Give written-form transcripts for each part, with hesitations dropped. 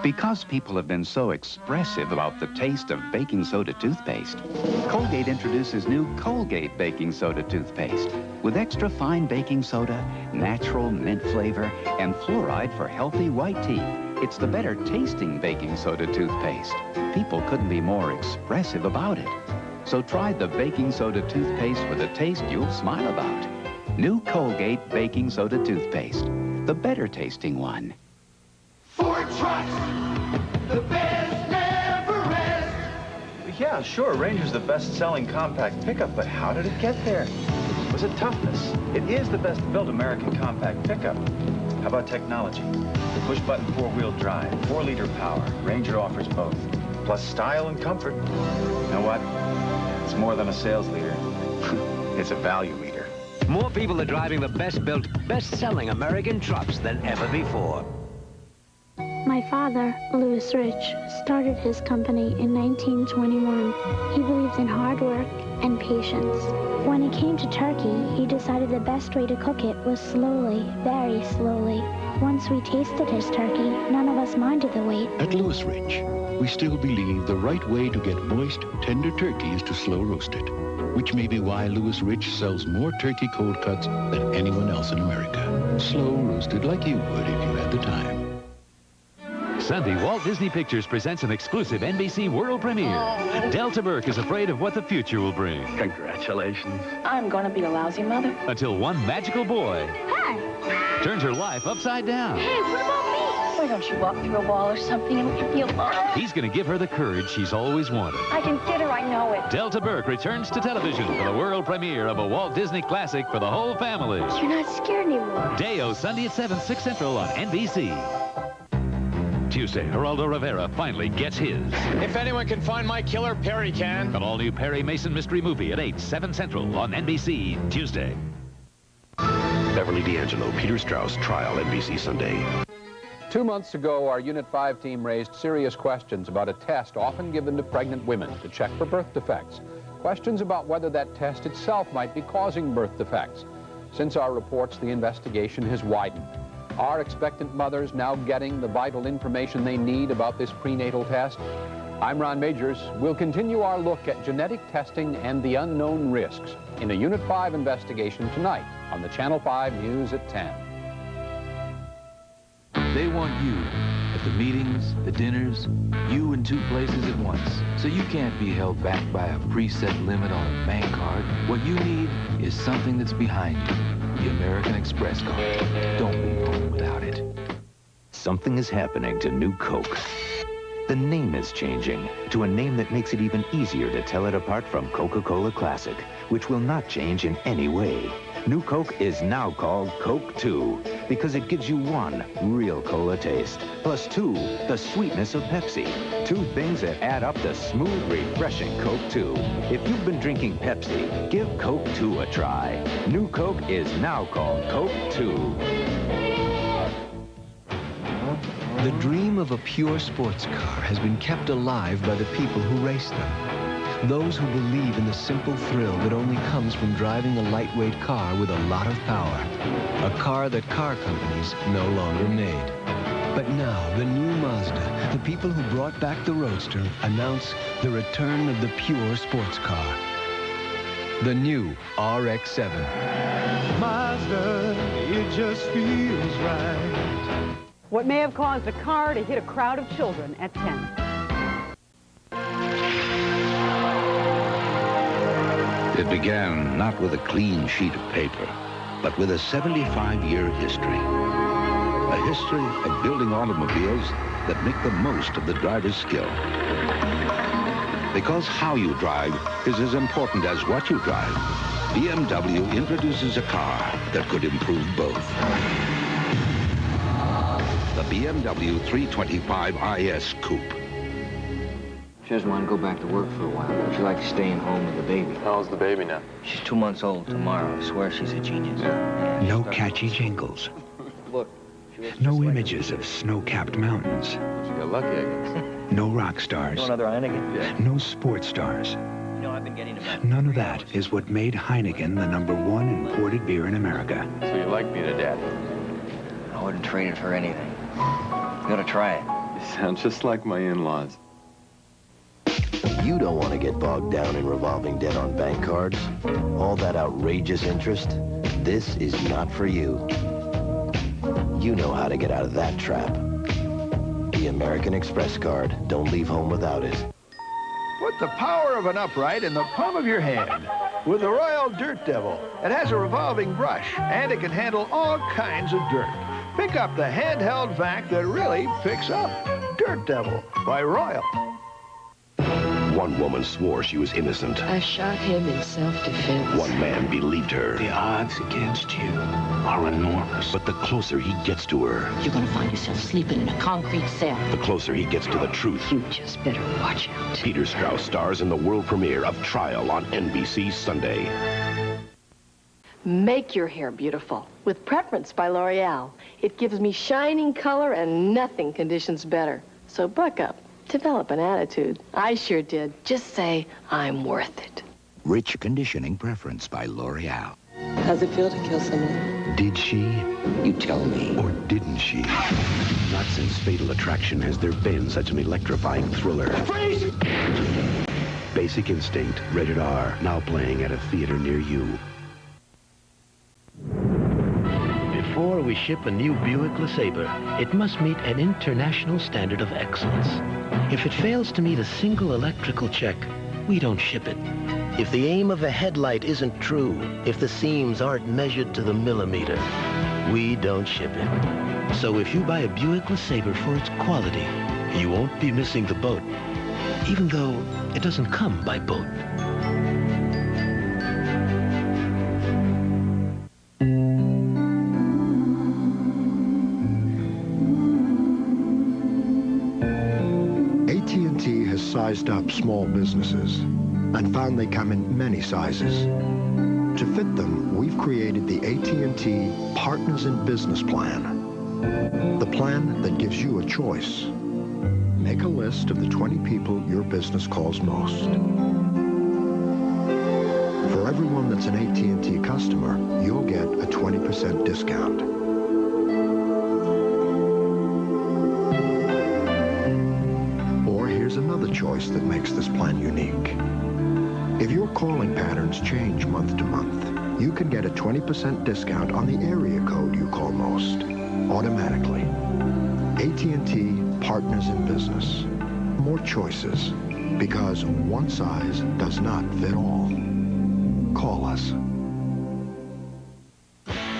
Because people have been so expressive about the taste of baking soda toothpaste, Colgate introduces new Colgate baking soda toothpaste with extra fine baking soda, natural mint flavor, and fluoride for healthy white teeth. It's the better tasting baking soda toothpaste. People couldn't be more expressive about it. So try the baking soda toothpaste with a taste you'll smile about. New Colgate baking soda toothpaste, the better tasting one. Ford trucks, the best never rest. Yeah, sure, Ranger's the best-selling compact pickup, but how did it get there? Was it toughness? It is the best-built American compact pickup. How about technology? The push-button four-wheel drive, 4-liter power. Ranger offers both, plus style and comfort. You know what? It's more than a sales leader. It's a value leader. More people are driving the best-built, best-selling American trucks than ever before. My father, Louis Rich, started his company in 1921. He believed in hard work and patience. When it came to turkey, he decided the best way to cook it was slowly, very slowly. Once we tasted his turkey, none of us minded the wait. At Louis Rich, we still believe the right way to get moist, tender turkey is to slow roast it, which may be why Louis Rich sells more turkey cold cuts than anyone else in America. Slow roasted like you would if you had the time. Sunday, Walt Disney Pictures presents an exclusive NBC world premiere. Delta Burke is afraid of what the future will bring. Congratulations. I'm gonna be a lousy mother. Until one magical boy turns her life upside down. Hey, what about me? Why don't you walk through a wall or something and we can feel fine? He's going to give her the courage she's always wanted. I can get her, I know it. Delta Burke returns to television for the world premiere of a Walt Disney classic for the whole family. You're not scared anymore. Dayo, Sunday at 7, 6 Central on NBC. Tuesday, Geraldo Rivera finally gets his. If anyone can find my killer, Perry can. An all-new Perry Mason mystery movie at 8, 7 Central on NBC Tuesday. Beverly D'Angelo, Peter Strauss, Trial, NBC Sunday. 2 months ago, our Unit 5 team raised serious questions about a test often given to pregnant women to check for birth defects. Questions about whether that test itself might be causing birth defects. Since our reports, the investigation has widened. Are expectant mothers now getting the vital information they need about this prenatal test? I'm Ron Majors. We'll continue our look at genetic testing and the unknown risks in a Unit 5 investigation tonight on the Channel 5 News at 10. They want you at the meetings, the dinners, you in 2 places at once. So you can't be held back by a preset limit on a bank card. What you need is something that's behind you. The American Express card. Don't leave home without it. Something is happening to New Coke. The name is changing to a name that makes it even easier to tell it apart from Coca-Cola Classic, which will not change in any way. New Coke is now called Coke 2 because it gives you 1 real cola taste, plus 2, the sweetness of Pepsi. 2 things that add up to smooth, refreshing Coke 2. If you've been drinking Pepsi, give Coke 2 a try. New Coke is now called Coke 2. The dream of a pure sports car has been kept alive by the people who race them. Those who believe in the simple thrill that only comes from driving a lightweight car with a lot of power. A car that car companies no longer made. But now, the new Mazda, the people who brought back the Roadster, announce the return of the pure sports car. The new RX-7. Mazda, it just feels right. What may have caused a car to hit a crowd of children at 10. It began not with a clean sheet of paper, but with a 75-year history. A history of building automobiles that make the most of the driver's skill. Because how you drive is as important as what you drive, BMW introduces a car that could improve both. The BMW 325 IS Coupe. She doesn't want to go back to work for a while. She likes staying home with the baby. How old's the baby now? She's 2 months old tomorrow. I swear she's a genius. No catchy jingles. Look. No images of snow-capped mountains. She got lucky, I guess. No rock stars. No another Heineken. Yeah. No sports stars. You know, I've been getting about... None of that is what made Heineken the #1 imported beer in America. So you like being a dad? I wouldn't trade it for anything. You gotta try it. You Sound just like my in-laws. You don't want to get bogged down in revolving debt on bank cards. All that outrageous interest. This is not for you. You know how to get out of that trap. The American Express card. Don't leave home without it. Put the power of an upright in the palm of your hand with the Royal Dirt Devil. It has a revolving brush, and it can handle all kinds of dirt. Pick up the handheld vac that really picks up. Dirt Devil by Royal. One woman swore she was innocent. I shot him in self-defense. One man believed her. The odds against you are enormous. But the closer he gets to her, You're gonna find yourself sleeping in a concrete cell. the closer he gets to the truth. You just better watch out. Peter Strauss stars in the world premiere of Trial on NBC Sunday. Make your hair beautiful with Preference by L'Oreal. It gives me shining color and nothing conditions better. So buck up. Develop an attitude. I sure did. Just say, I'm worth it. Rich Conditioning Preference by L'Oreal. How's it feel to kill someone? Did she? You tell me. Or didn't she? Not since Fatal Attraction has there been such an electrifying thriller. Freeze! Basic Instinct, rated R, now playing at a theater near you. Before we ship a new Buick LeSabre, it must meet an international standard of excellence. If it fails to meet a single electrical check, we don't ship it. If the aim of a headlight isn't true, if the seams aren't measured to the millimeter, we don't ship it. So if you buy a Buick LeSabre for its quality, you won't be missing the boat, even though it doesn't come by boat. AT&T has sized up small businesses and found they come in many sizes. To fit them, we've created the AT&T Partners in Business Plan. The plan that gives you a choice. Make a list of the 20 people your business calls most. For everyone that's an AT&T customer, you'll get a 20% discount. Or here's another choice that makes this plan unique. If your calling patterns change month to month, you can get a 20% discount on the area code you call most, automatically. AT&T Partners in Business. More choices, because one size does not fit all. Call us.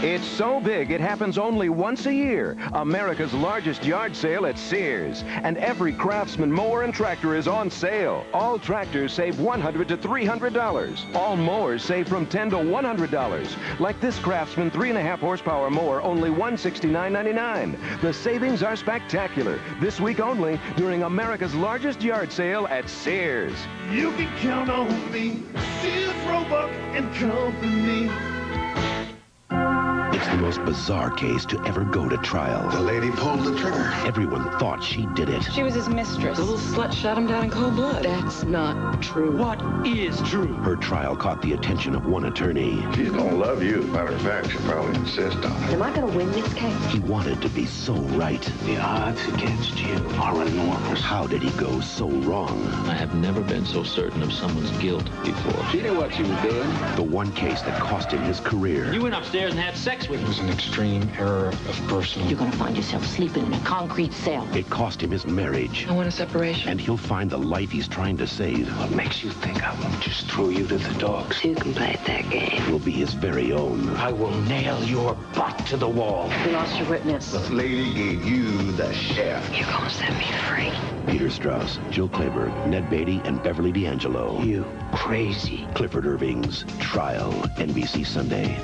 It's so big, it happens only once a year. America's largest yard sale at Sears. And every Craftsman mower and tractor is on sale. All tractors save $100 to $300. All mowers save from $10 to $100. Like this Craftsman 3.5 horsepower mower, only $169.99. The savings are spectacular. This week only, during America's largest yard sale at Sears. You can count on me, Sears, Roebuck and Company. It's the most bizarre case to ever go to trial. The lady pulled the trigger. Everyone thought she did it. She was his mistress. The little slut shot him down in cold blood. That's not true. What is true? Her trial caught the attention of one attorney. She's gonna love you. Matter of fact, she'll probably insist on it. Am I gonna win this case? He wanted to be so right. The odds against you are enormous. How did he go so wrong? I have never been so certain of someone's guilt before. She knew what she was doing. The one case that cost him his career. You went upstairs and had sex with It was an extreme error of personal. You're gonna find yourself sleeping in a concrete cell. It cost him his marriage. I want a separation. And he'll find the life he's trying to save. What makes you think I won't just throw you to the dogs? You can play that game. Will be his very own. I will nail your butt to the wall. We lost your witness. The lady gave you the shaft. You're gonna set me free. Peter Strauss, Jill Clayburgh, Ned Beatty, and Beverly D'Angelo. You crazy. Clifford Irving's Trial, NBC Sunday.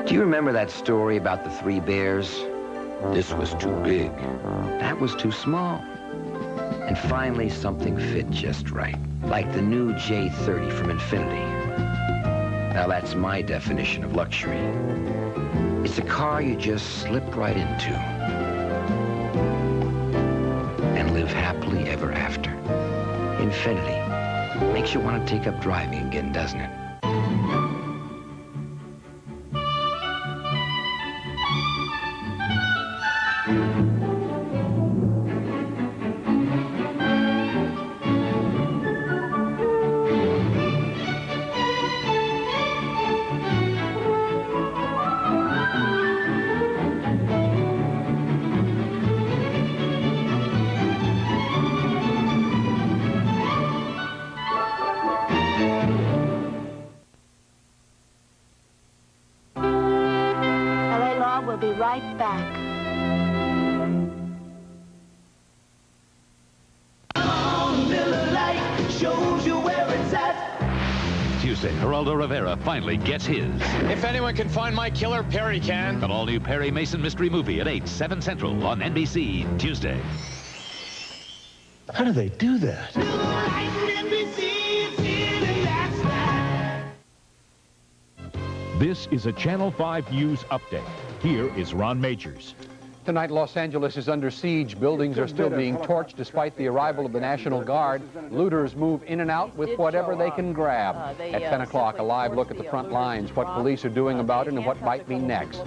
Do you remember that story about the 3 bears? This was too big. That was too small. And finally, something fit just right. Like the new J30 from Infiniti. Now that's my definition of luxury. It's a car you just slip right into. And live happily ever after. Infiniti. Makes you want to take up driving again, doesn't it? We'll be right back. Shows you where it's at. Tuesday, Geraldo Rivera finally gets his. If anyone can find my killer, Perry can. An all-new Perry Mason mystery movie at 8, 7 Central on NBC Tuesday. How do they do that? This is a Channel 5 News update. Here is Ron Majors. Tonight, Los Angeles is under siege. Buildings are still being torched despite the arrival of the National Guard. Looters move in and out with whatever they can grab. At 10 o'clock, a live look at the front lines, what police are doing about it and what might be next.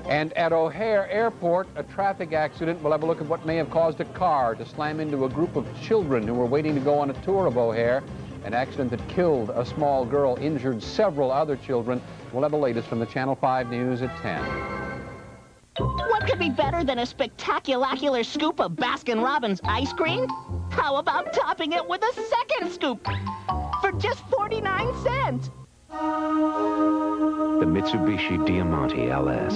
And at O'Hare Airport, a traffic accident. We'll have a look at what may have caused a car to slam into a group of children who were waiting to go on a tour of O'Hare. An accident that killed a small girl, injured several other children. We'll have the latest from the Channel 5 News at 10. What could be better than a spectacular scoop of Baskin Robbins ice cream? How about topping it with a second scoop for just 49 cents? The Mitsubishi Diamante LS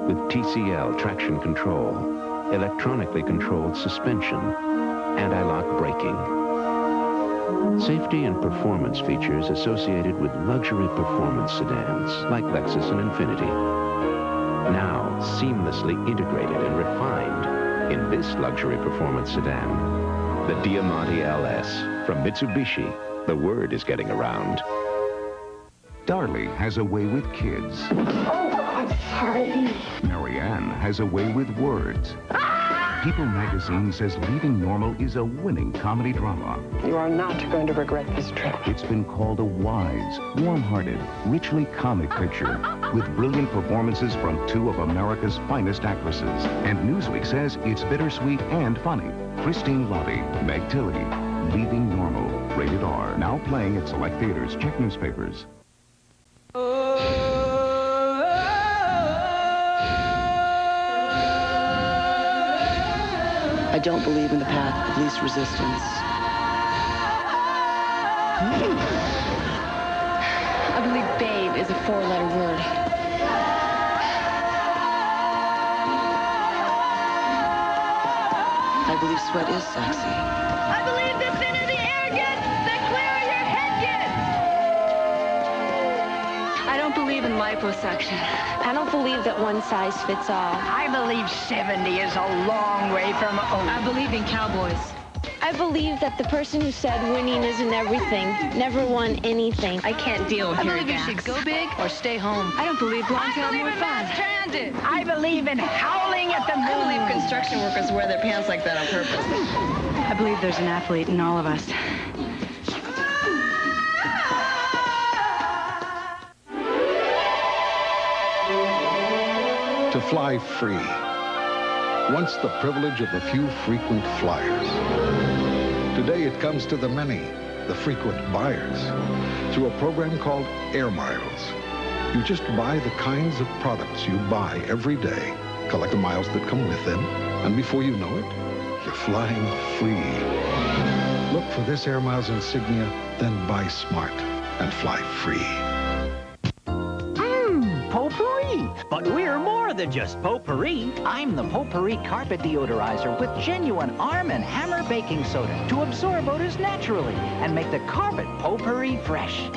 with TCL traction control, electronically controlled suspension, anti-lock braking. Safety and performance features associated with luxury performance sedans like Lexus and Infiniti. Now seamlessly integrated and refined in this luxury performance sedan, the Diamante LS from Mitsubishi. The word is getting around. Darlie has a way with kids. Oh, I'm sorry. Marianne has a way with words. People magazine says Leaving Normal is a winning comedy drama. You are not going to regret this trip. It's been called a wise, warm-hearted, richly comic picture with brilliant performances from two of America's finest actresses. And Newsweek says it's bittersweet and funny. Christine Lottie, Meg Tilly, Leaving Normal, rated R. Now playing at select theaters. Check newspapers. I don't believe in the path of least resistance. I believe babe is a 4-letter word. I believe sweat is sexy. I believe the thinner the air gets, the clearer your head gets. I don't believe in liposuction. I don't believe that one size fits all. I believe 70 is a long way from old. I believe in cowboys. I believe that the person who said winning isn't everything never won anything. I can't deal with your gas. I believe you should go big or stay home. I don't believe blondes have more fun. Transit. I believe in howling at the moon. I believe construction workers wear their pants like that on purpose. I believe there's an athlete in all of us. To fly free. Once the privilege of a few frequent flyers. Today it comes to the many, the frequent buyers, through a program called Air Miles. You just buy the kinds of products you buy every day, collect the miles that come with them, and before you know it, you're flying free. Look for this Air Miles insignia, then buy smart and fly free. Potpourri! But we're more than just potpourri. I'm the Potpourri Carpet Deodorizer with genuine Arm & Hammer baking soda to absorb odors naturally and make the carpet potpourri fresh.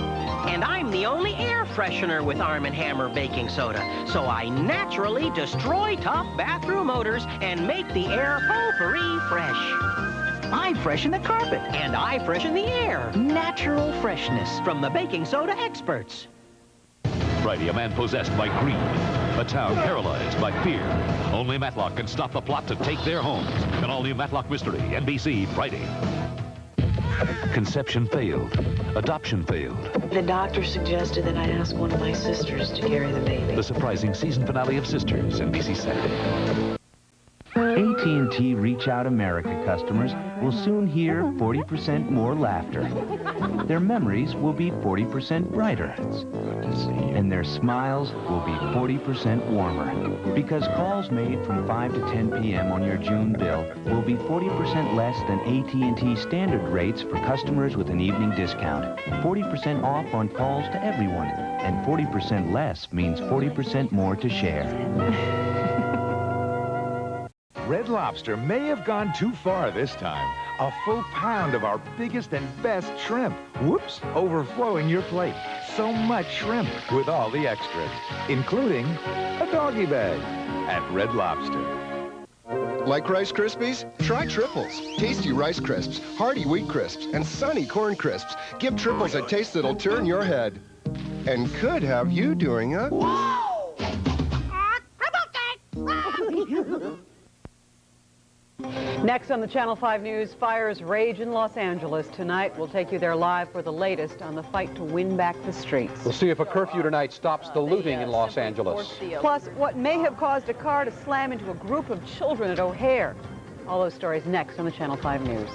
And I'm the only air freshener with Arm & Hammer baking soda, so I naturally destroy tough bathroom odors and make the air potpourri fresh. I freshen the carpet. And I freshen the air. Natural freshness. From the baking soda experts. Friday, a man possessed by greed. A town paralyzed by fear. Only Matlock can stop the plot to take their homes. An all-new Matlock mystery, NBC, Friday. Conception failed. Adoption failed. The doctor suggested that I ask one of my sisters to carry the baby. The surprising season finale of Sisters, NBC Saturday. AT&T Reach Out America customers will soon hear 40% more laughter. Their memories will be 40% brighter. And their smiles will be 40% warmer. Because calls made from 5 to 10 p.m. on your June bill will be 40% less than AT&T standard rates for customers with an evening discount. 40% off on calls to everyone. And 40% less means 40% more to share. Red Lobster may have gone too far this time. A full pound of our biggest and best shrimp. Whoops, overflowing your plate. So much shrimp with all the extras, including a doggy bag at Red Lobster. Like Rice Krispies? Try Triples. Tasty Rice Crisps, hearty Wheat Crisps, and sunny Corn Crisps. Give Triples a taste that'll turn your head. And could have you doing a... Next on the Channel 5 News, fires rage in Los Angeles. Tonight, we'll take you there live for the latest on the fight to win back the streets. We'll see if a curfew tonight stops the looting in Los Angeles. Plus, what may have caused a car to slam into a group of children at O'Hare. All those stories next on the Channel 5 News.